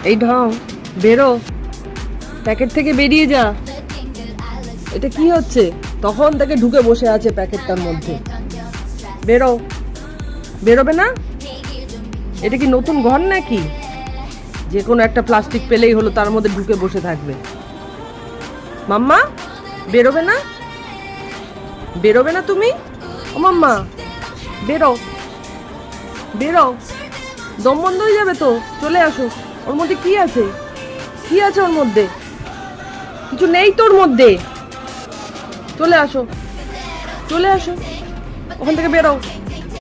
এই ঢং, বেরো, প্যাকেট থেকে বেরিয়ে যা। এটা কি হচ্ছে? তখন থেকে ঢুকে বসে আছে প্যাকেটটার মধ্যে। বেরো, বেরোবে না? এটা কি নতুন ঘর নাকি? যে কোনো একটা প্লাস্টিক পেলেই হলো তার মধ্যে ঢুকে বসে থাকবে। মাম্মা, বেরোবে না? বেরোবে না তুমি? ও মাম্মা, বেরো, বেরো, দম বন্ধ হয়ে যাবে তো। চলে আসো। ওর মধ্যে কি আছে? কি আছে ওর মধ্যে? কিছু নেই তোর মধ্যে। চলে আসো, চলে আসো, ওখান থেকে বেরো।